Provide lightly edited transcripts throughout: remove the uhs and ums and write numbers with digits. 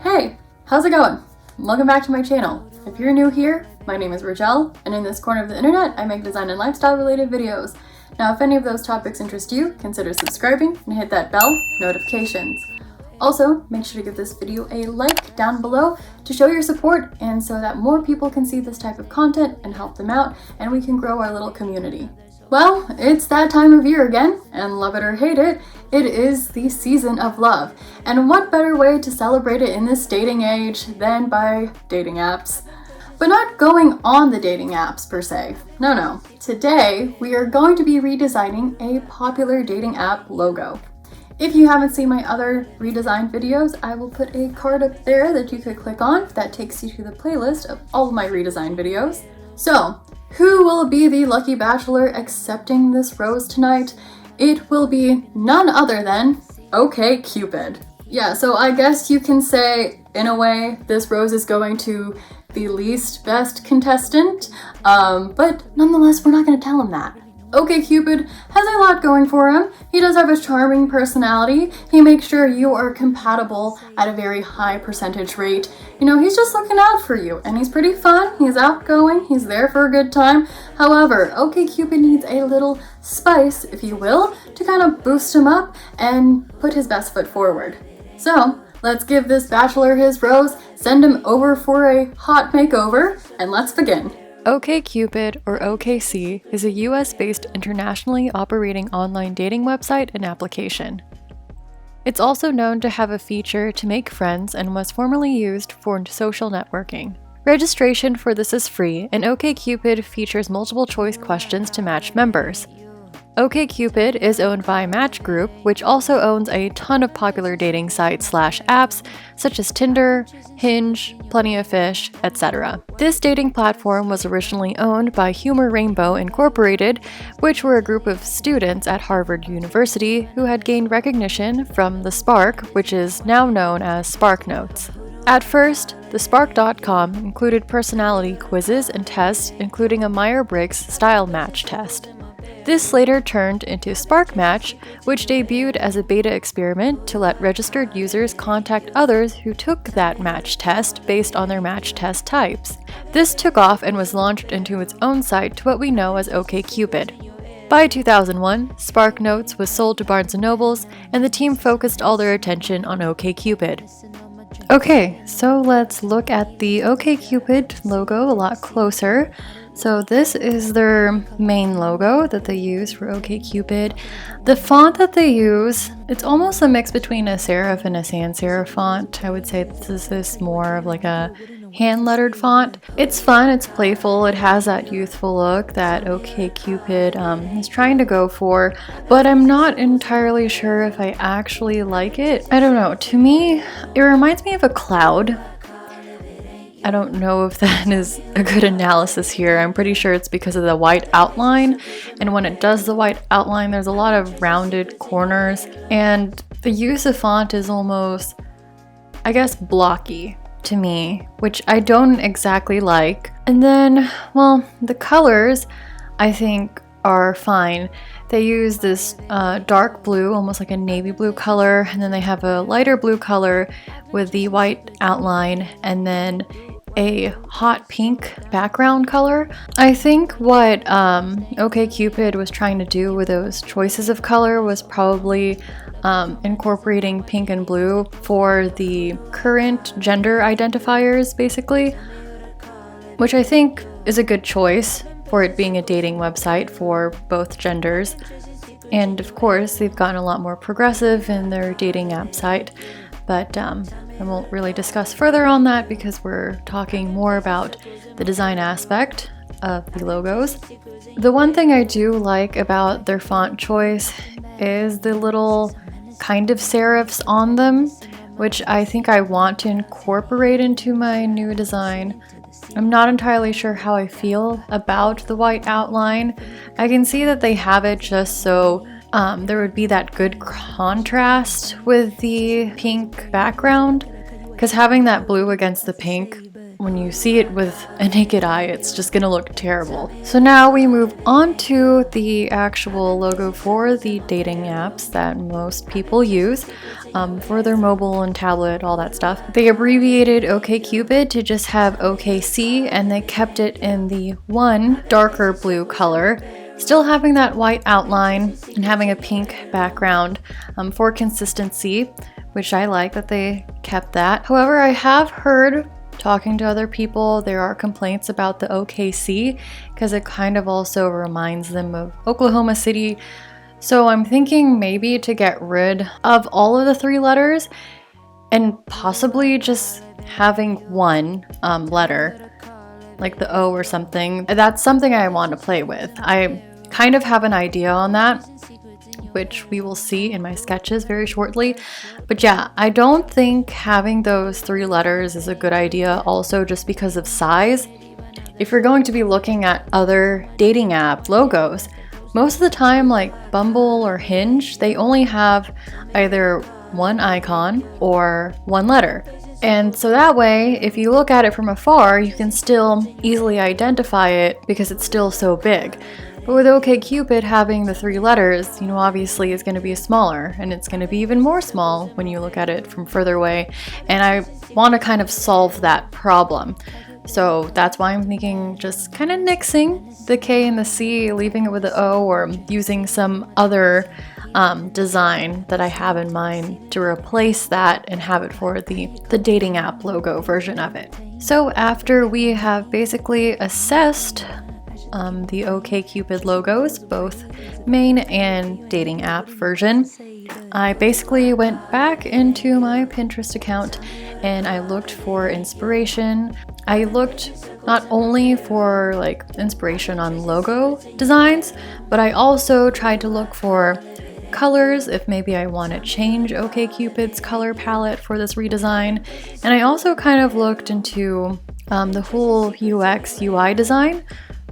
Hey, how's it going? Welcome back to my channel. If you're new here, my name is Rigel, and in this corner of the internet, I make design and lifestyle related videos. Now, if any of those topics interest you, consider subscribing and hit that bell for notifications. Also, make sure to give this video a like down below to show your support and so that more people can see this type of content and help them out, and we can grow our little community. Well, it's that time of year again, and love it or hate it, it is the season of love. And what better way to celebrate it in this dating age than by dating apps? But not going on the dating apps per se. No. Today, we are going to be redesigning a popular dating app logo. If you haven't seen my other redesign videos, I will put a card up there that you could click on that takes you to the playlist of all of my redesign videos. So, who will be the lucky bachelor accepting this rose tonight? It will be none other than Okcupid. Yeah, so I guess you can say, in a way, this rose is going to the least best contestant, but nonetheless, we're not going to tell him that. Okcupid has a lot going for him. He does have a charming personality. He makes sure you are compatible at a very high percentage rate. You know, he's just looking out for you, and he's pretty fun. He's outgoing. He's there for a good time. However, Okcupid needs a little spice, if you will, to kind of boost him up and put his best foot forward. So, let's give this bachelor his rose, send him over for a hot makeover, and let's begin. Okcupid, or OKC, is a US-based internationally operating online dating website and application. It's also known to have a feature to make friends and was formerly used for social networking. Registration for this is free, and Okcupid features multiple choice questions to match members. Okcupid is owned by Match Group, which also owns a ton of popular dating sites/apps such as Tinder, Hinge, Plenty of Fish, etc. This dating platform was originally owned by Humor Rainbow Incorporated, which were a group of students at Harvard University who had gained recognition from the Spark, which is now known as Spark Notes. At first, the Spark.com included personality quizzes and tests, including a Myers-Briggs style match test. This later turned into Spark Match, which debuted as a beta experiment to let registered users contact others who took that match test based on their match test types. This took off and was launched into its own site to what we know as Okcupid. By 2001, Spark Notes was sold to Barnes & Nobles, and the team focused all their attention on Okcupid. Okay, so let's look at the Okcupid logo a lot closer. So this is their main logo that they use for Okcupid. The font that they use, it's almost a mix between a serif and a sans serif font. I would say this is more of like a hand-lettered font. It's fun, it's playful, it has that youthful look that Okcupid is trying to go for, but I'm not entirely sure if I actually like it. I don't know, to me, it reminds me of a cloud. I don't know if that is a good analysis here. I'm pretty sure it's because of the white outline, and when it does the white outline, there's a lot of rounded corners, and the use of font is almost, I guess, blocky to me, which I don't exactly like. And then, well, the colors, I think, are fine. They use this dark blue, almost like a navy blue color, and then they have a lighter blue color with the white outline, and then a hot pink background color. I think what Okcupid was trying to do with those choices of color was probably incorporating pink and blue for the current gender identifiers, basically, which I think is a good choice for it being a dating website for both genders. And of course, they've gotten a lot more progressive in their dating app site, but I won't really discuss further on that because we're talking more about the design aspect of the logos. The one thing I do like about their font choice is the little kind of serifs on them, which I think I want to incorporate into my new design. I'm not entirely sure how I feel about the white outline. I can see that they have it just so there would be that good contrast with the pink background, because having that blue against the pink when you see it with a naked eye, it's just gonna look terrible. So now we move on to the actual logo for the dating apps that most people use for their mobile and tablet, all that stuff. They abbreviated Okcupid to just have OKC, and they kept it in the one darker blue color, still having that white outline and having a pink background for consistency, which I like that they kept that. However, I have heard, talking to other people, there are complaints about the OKC because it kind of also reminds them of Oklahoma City. So I'm thinking maybe to get rid of all of the 3 letters and possibly just having one letter, like the O or something. That's something I want to play with. I kind of have an idea on that, which we will see in my sketches very shortly. But yeah, I don't think having those 3 letters is a good idea, also just because of size. If you're going to be looking at other dating app logos, most of the time, like Bumble or Hinge, they only have either one icon or one letter. And so that way, if you look at it from afar, you can still easily identify it because it's still so big. But with Okcupid having the 3 letters, obviously it's going to be smaller, and it's going to be even more small when you look at it from further away. And I want to kind of solve that problem. So that's why I'm thinking just kind of nixing the K and the C, leaving it with the O, or using some other design that I have in mind to replace that and have it for the dating app logo version of it. So after we have basically assessed the Okcupid logos, both main and dating app version, I basically went back into my Pinterest account and I looked for inspiration. I looked not only for inspiration on logo designs, but I also tried to look for colors if maybe I want to change Okcupid's color palette for this redesign. And I also kind of looked into the whole UX UI design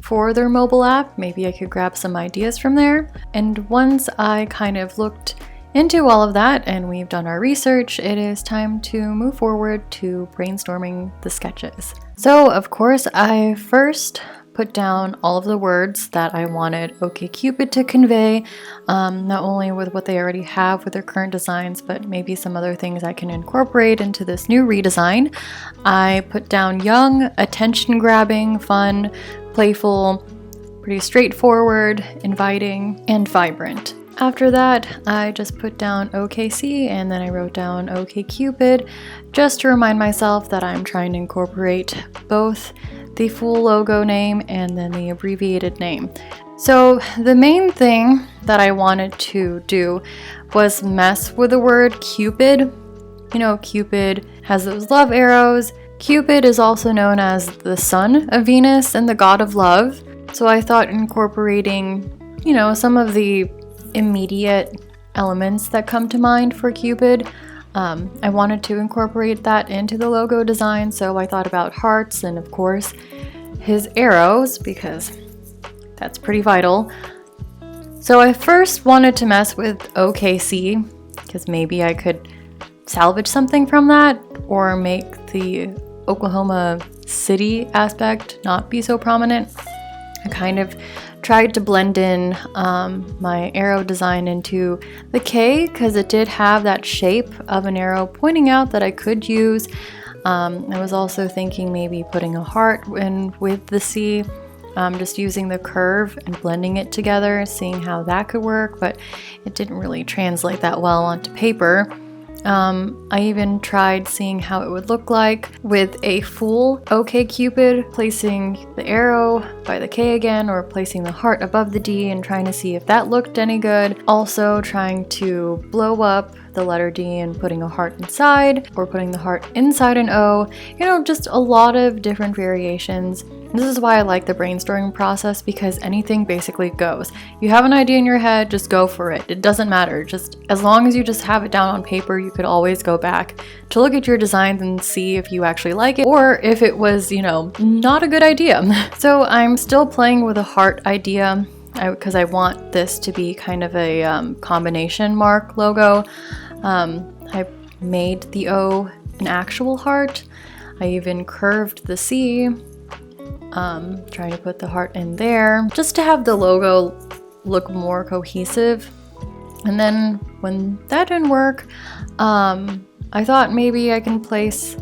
for their mobile app. Maybe I could grab some ideas from there. And once I kind of looked into all of that and we've done our research, it is time to move forward to brainstorming the sketches. So of course, I first put down all of the words that I wanted Okcupid to convey, not only with what they already have with their current designs, but maybe some other things I can incorporate into this new redesign. I put down young, attention-grabbing, fun, playful, pretty straightforward, inviting, and vibrant. After that, I just put down OKC and then I wrote down Okcupid just to remind myself that I'm trying to incorporate both the full logo name and then the abbreviated name. So the main thing that I wanted to do was mess with the word Cupid. Cupid has those love arrows. Cupid is also known as the son of Venus and the god of love. So I thought incorporating, some of the immediate elements that come to mind for Cupid. I wanted to incorporate that into the logo design, so I thought about hearts and of course his arrows, because that's pretty vital. So I first wanted to mess with OKC because maybe I could salvage something from that or make the Oklahoma City aspect not be so prominent. I kind of tried to blend in my arrow design into the K because it did have that shape of an arrow pointing out that I could use. I was also thinking maybe putting a heart in with the C, just using the curve and blending it together, seeing how that could work, but it didn't really translate that well onto paper. I even tried seeing how it would look like with a full Okcupid, placing the arrow by the K again or placing the heart above the D and trying to see if that looked any good. Also trying to blow up the letter D and putting a heart inside or putting the heart inside an O. Just a lot of different variations. This is why I like the brainstorming process, because anything basically goes. You have an idea in your head, just go for it. It doesn't matter. Just as long as you just have it down on paper, you could always go back to look at your designs and see if you actually like it or if it was, not a good idea. So I'm still playing with a heart idea because I want this to be kind of a combination mark logo. I made the O an actual heart. I even curved the C, trying to put the heart in there, just to have the logo look more cohesive. And then when that didn't work, I thought maybe I can place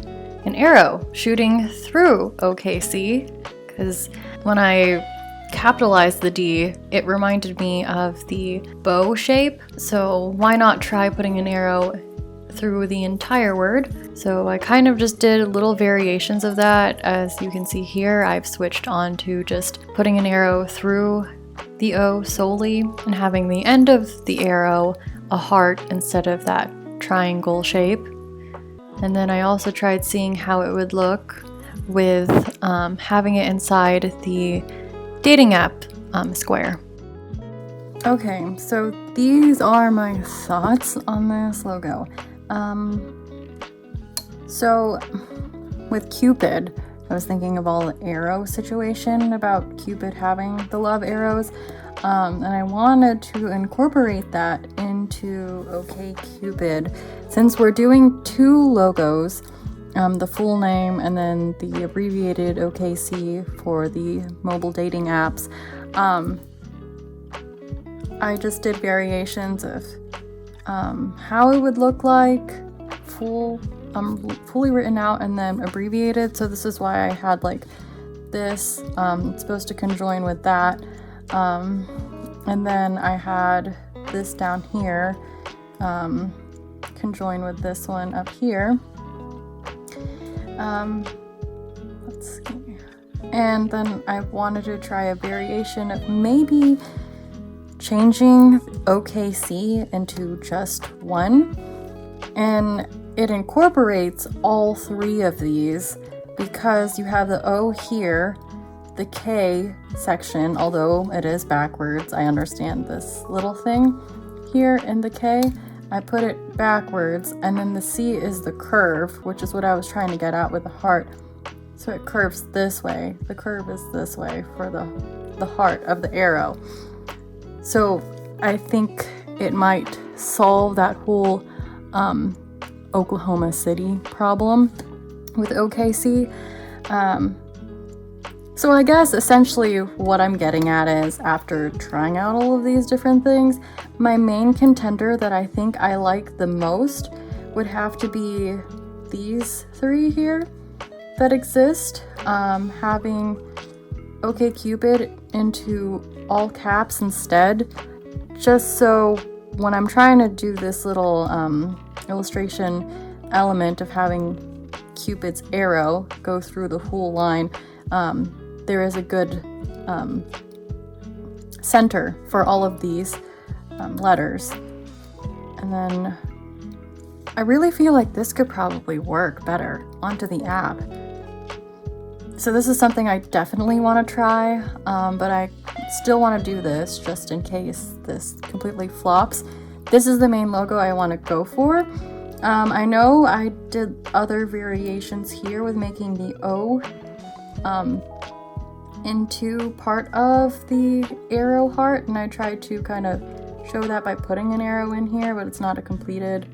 an arrow shooting through OKC, because when I capitalized the D, it reminded me of the bow shape. So why not try putting an arrow through the entire word? So I kind of just did little variations of that. As you can see here, I've switched on to just putting an arrow through the O solely and having the end of the arrow a heart instead of that triangle shape. And then I also tried seeing how it would look with having it inside the dating app square. Okay, so these are my thoughts on this logo. So with Cupid, I was thinking of all the arrow situation about Cupid having the love arrows, and I wanted to incorporate that into Okcupid. Since we're doing two logos, the full name and then the abbreviated OKC for the mobile dating apps, I just did variations of how it would look like fully written out and then abbreviated. So this is why I had like this, it's supposed to conjoin with that, and then I had this down here conjoin with this one up here. Let's see. And then I wanted to try a variation of maybe changing OKC into just one, and it incorporates all three of these because you have the O here, the K section, although it is backwards. I understand this little thing here in the K. I put it backwards, and then the C is the curve, which is what I was trying to get at with the heart. So it curves this way. The curve is this way for the heart of the arrow. So I think it might solve that whole Oklahoma City problem with OKC. So I guess essentially what I'm getting at is, after trying out all of these different things, my main contender that I think I like the most would have to be these three here that exist. Having Okcupid into all caps instead, just so when I'm trying to do this little illustration element of having Cupid's arrow go through the whole line, there is a good center for all of these letters. And then I really feel like this could probably work better onto the app. So this is something I definitely want to try, but I still want to do this just in case this completely flops. This is the main logo I want to go for. I know I did other variations here with making the O into part of the arrow heart, and I tried to kind of show that by putting an arrow in here, but it's not a completed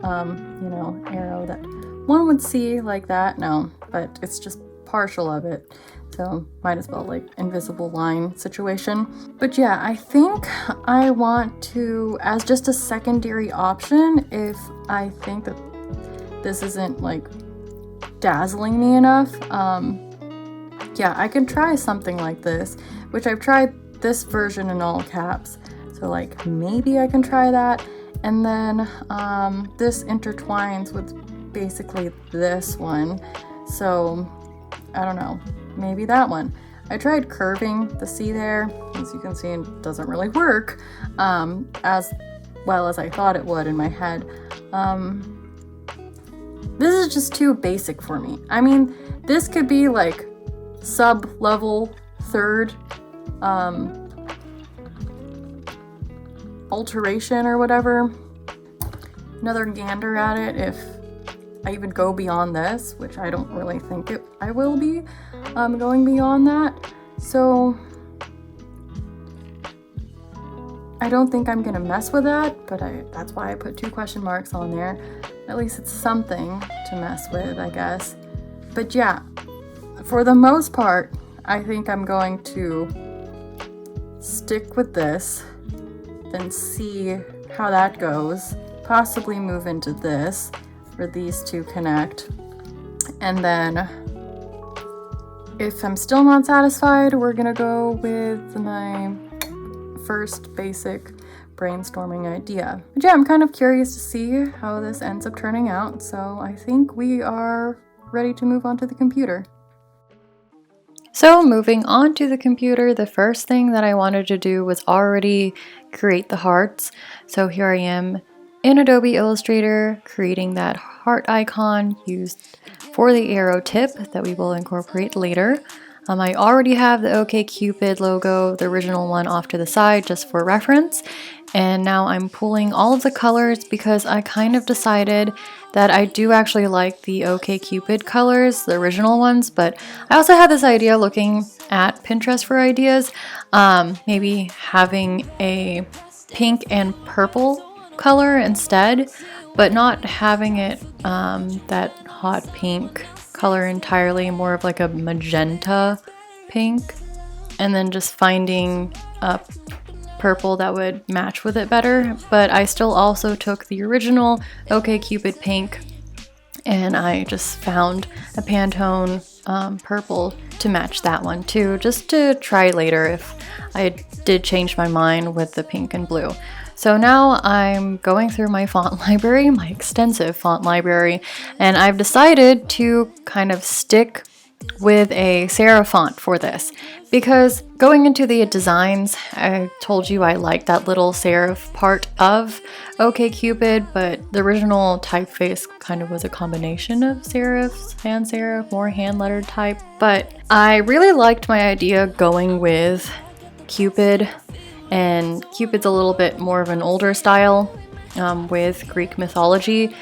arrow that one would see like that. No, but it's just partial of it, so might as well like invisible line situation. But yeah, I think I want to, as just a secondary option, if I think that this isn't like dazzling me enough, yeah, I can try something like this, which I've tried this version in all caps, so like maybe I can try that. And then this intertwines with basically this one, so I don't know, maybe that one. I tried curving the C there. As you can see, it doesn't really work as well as I thought it would in my head. This is just too basic for me. I mean, this could be like sub-level third alteration or whatever. Another gander at it if I even go beyond this, which I don't really think I will be going beyond that. So I don't think I'm gonna mess with that, but that's why I put 2 question marks on there. At least it's something to mess with, I guess. But yeah, for the most part, I think I'm going to stick with this, then see how that goes, possibly move into this, where these two connect, and then if I'm still not satisfied, we're gonna go with my first basic brainstorming idea. But yeah, I'm kind of curious to see how this ends up turning out, so I think we are ready to move on to the computer. So moving on to the computer, the first thing that I wanted to do was already create the hearts. So here I am in Adobe Illustrator creating that heart icon used for the arrow tip that we will incorporate later. I already have the Okcupid logo, the original one, off to the side just for reference. And now I'm pulling all of the colors because I kind of decided that I do actually like the Okcupid colors, the original ones, but I also had this idea looking at Pinterest for ideas, maybe having a pink and purple color instead, but not having it that hot pink color entirely, more of like a magenta pink, and then just finding a purple that would match with it better. But I still also took the original Okcupid pink and I just found a Pantone purple to match that one too, just to try later if I did change my mind with the pink and blue. So now I'm going through my font library, my extensive font library, and I've decided to kind of stick with a serif font for this because going into the designs, I told you I liked that little serif part of Okcupid, but the original typeface kind of was a combination of serifs, sans serif, more hand-lettered type. But I really liked my idea going with Cupid, and Cupid's a little bit more of an older style with Greek mythology,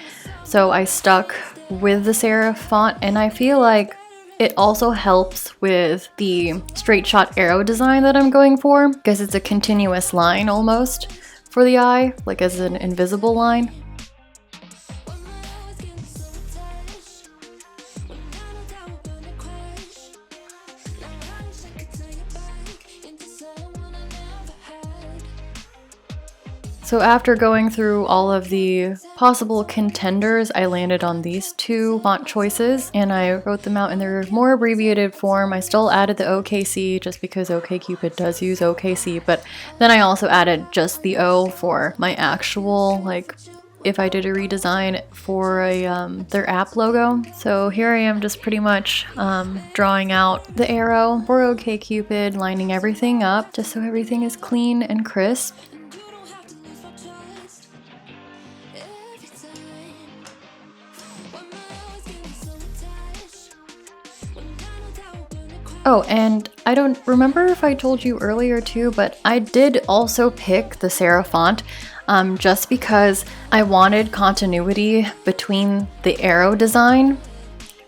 so I stuck with the serif font, and I feel like it also helps with the straight shot arrow design that I'm going for because it's a continuous line almost for the eye, like as an invisible line. So after going through all of the possible contenders, I landed on these two font choices and I wrote them out in their more abbreviated form. I still added the OKC just because Okcupid does use OKC, but then I also added just the O for my actual, like, if I did a redesign for a their app logo. So here I am just pretty much drawing out the arrow for Okcupid, lining everything up just so everything is clean and crisp. Oh, and I don't remember if I told you earlier too, but I did also pick the serif font just because I wanted continuity between the arrow design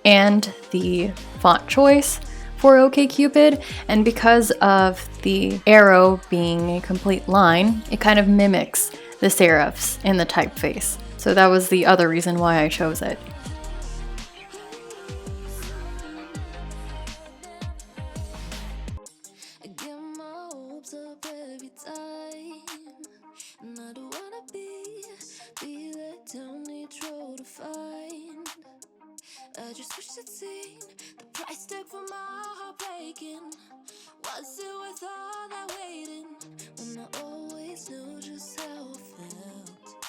and the font choice for Okcupid, and because of the arrow being a complete line, it kind of mimics the serifs in the typeface. So that was the other reason why I chose it. I just wish I'd seen the price tag for my heart breaking. Was it worth all that waiting when I always knew just how I felt?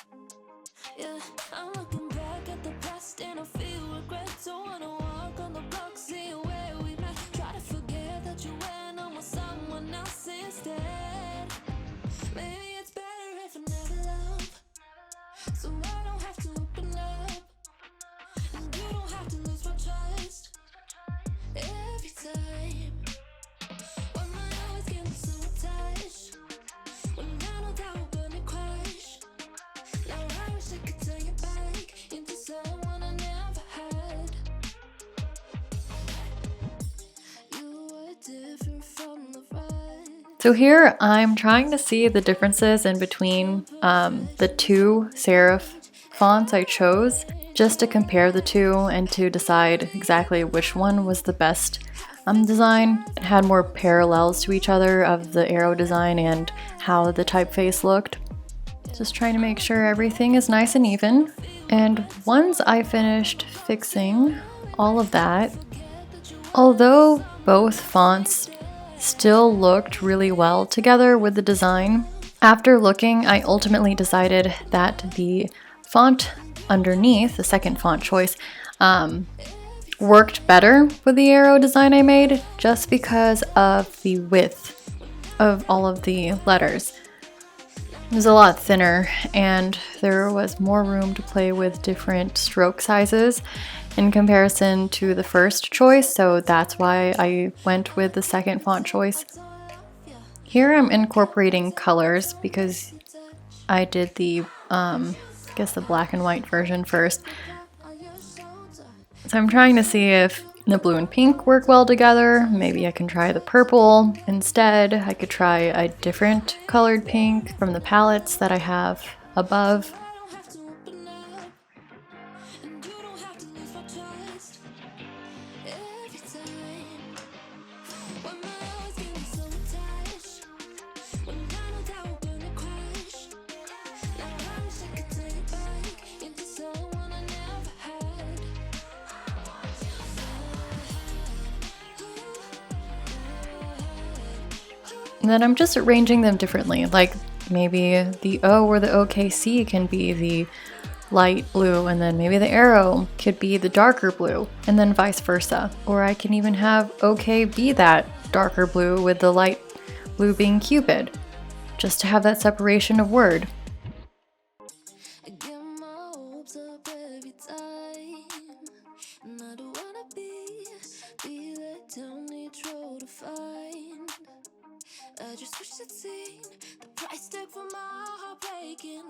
Yeah, I'm looking back at the past and I feel regret. Don't wanna walk on the block, see where we met. Try to forget that you went on with someone else instead. Maybe it's better if I never love, so I don't have to open up. You don't have to lose my trust every time. Why am I always getting so attached when I know that we're gonna crash? Now I wish I could turn you back into someone I never had. You were different from the rest. So here I'm trying to see the differences in between the two serif fonts I chose. just to compare the two and to decide exactly which one was the best design. It had more parallels to each other of the arrow design and how the typeface looked. Just trying to make sure everything is nice and even. And once I finished fixing all of that, although both fonts still looked really well together with the design, after looking, I ultimately decided that the font underneath, the second font choice, worked better with the arrow design I made, just because of the width of all of the letters. It was a lot thinner and there was more room to play with different stroke sizes in comparison to the first choice, so that's why I went with the second font choice. Here I'm incorporating colors because I did the, I guess the black and white version first. So I'm trying to see if the blue and pink work well together. Maybe I can try the purple instead. I could try a different colored pink from the palettes that I have above. And then I'm just arranging them differently, like maybe the O or the OKC can be the light blue, and then maybe the arrow could be the darker blue, and then vice versa. Or I can even have OK be that darker blue with the light blue being Cupid, just to have that separation of word.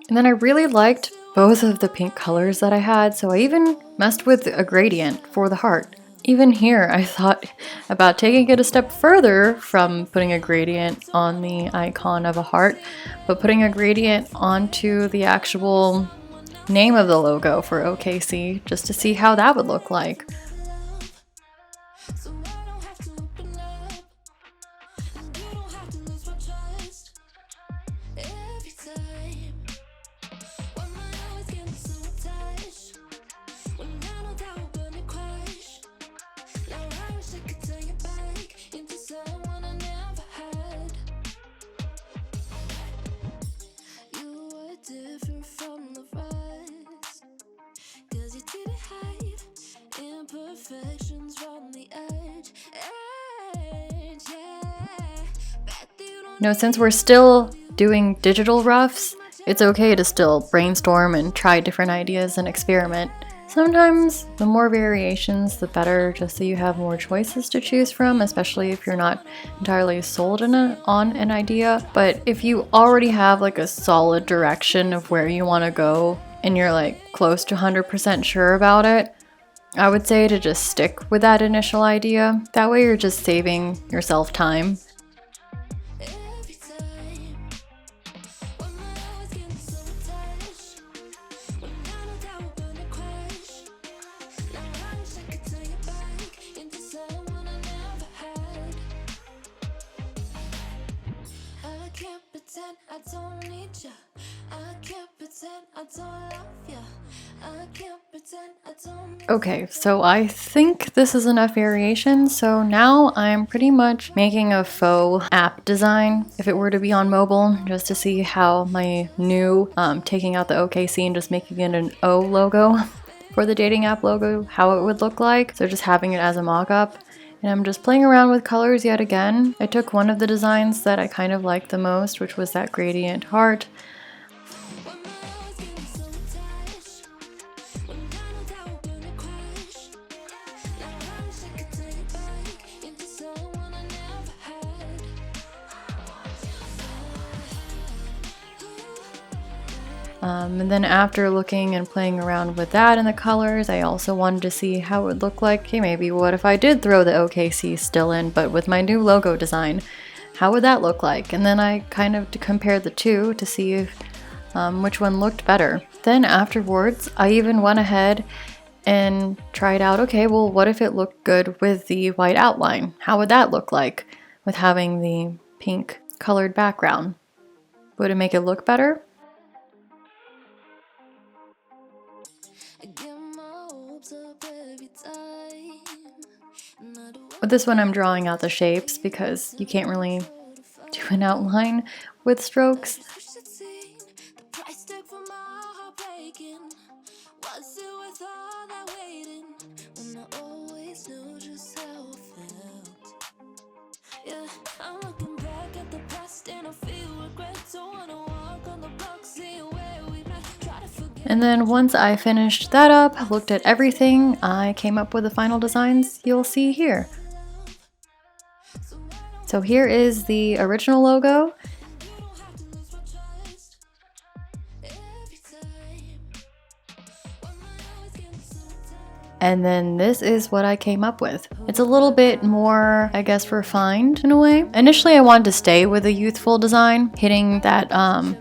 And then I really liked both of the pink colors that I had, so I even messed with a gradient for the heart. Even here, I thought about taking it a step further from putting a gradient on the icon of a heart, but putting a gradient onto the actual name of the logo for OKC, just to see how that would look like. You know, since we're still doing digital roughs, it's okay to still brainstorm and try different ideas and experiment. Sometimes the more variations, the better, just so you have more choices to choose from, especially if you're not entirely sold on an idea. But if you already have like a solid direction of where you want to go and you're like close to 100% sure about it, I would say to just stick with that initial idea. That way you're just saving yourself time. Okay, so I think this is enough variation, so now I'm pretty much making a faux app design if it were to be on mobile, just to see how my new, taking out the OKC and just making it an O logo for the dating app logo, how it would look like. So just having it as a mock-up. And I'm just playing around with colors yet again. I took one of the designs that I kind of liked the most, which was that gradient heart. And then after looking and playing around with that and the colors, I also wanted to see how it would look like. Okay, maybe what if I did throw the OKC still in, but with my new logo design? How would that look like? And then I kind of compared the two to see if which one looked better. Then afterwards, I even went ahead and tried out, okay, well, what if it looked good with the white outline? How would that look like with having the pink colored background? Would it make it look better? With this one, I'm drawing out the shapes because you can't really do an outline with strokes. And then once I finished that up, looked at everything, I came up with the final designs you'll see here. So here is the original logo. And then this is what I came up with. It's a little bit more, I guess, refined in a way. Initially, I wanted to stay with a youthful design, hitting that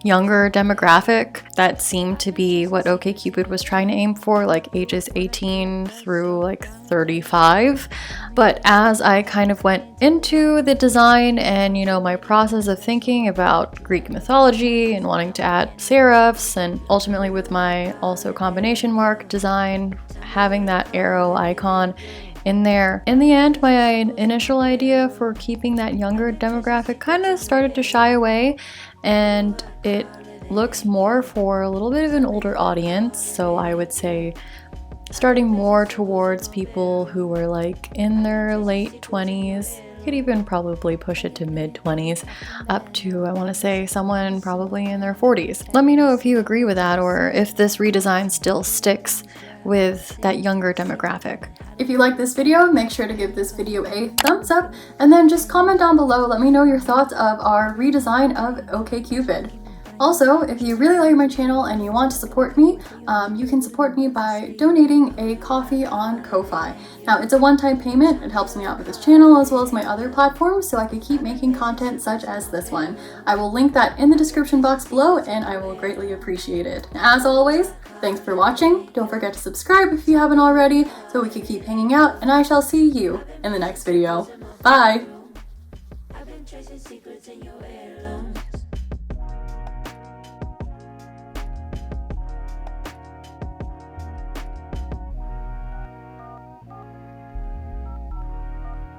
younger demographic that seemed to be what Okcupid was trying to aim for, like ages 18 through like 35. But as I kind of went into the design and, you know, my process of thinking about Greek mythology and wanting to add serifs, and ultimately with my also combination mark design, having that arrow icon in there. In the end, my initial idea for keeping that younger demographic kind of started to shy away, and it looks more for a little bit of an older audience. So I would say starting more towards people who were like in their late 20s. Could even probably push it to mid-20s, up to, I want to say, someone probably in their 40s. Let me know if you agree with that, or if this redesign still sticks with that younger demographic. If you like this video, make sure to give this video a thumbs up, and then just comment down below, let me know your thoughts of our redesign of Okcupid. Also, if you really like my channel and you want to support me, you can support me by donating a coffee on Ko-Fi. Now, it's a one-time payment. It helps me out with this channel as well as my other platforms so I can keep making content such as this one. I will link that in the description box below, and I will greatly appreciate it. As always, thanks for watching. Don't forget to subscribe if you haven't already so we can keep hanging out, and I shall see you in the next video. Bye!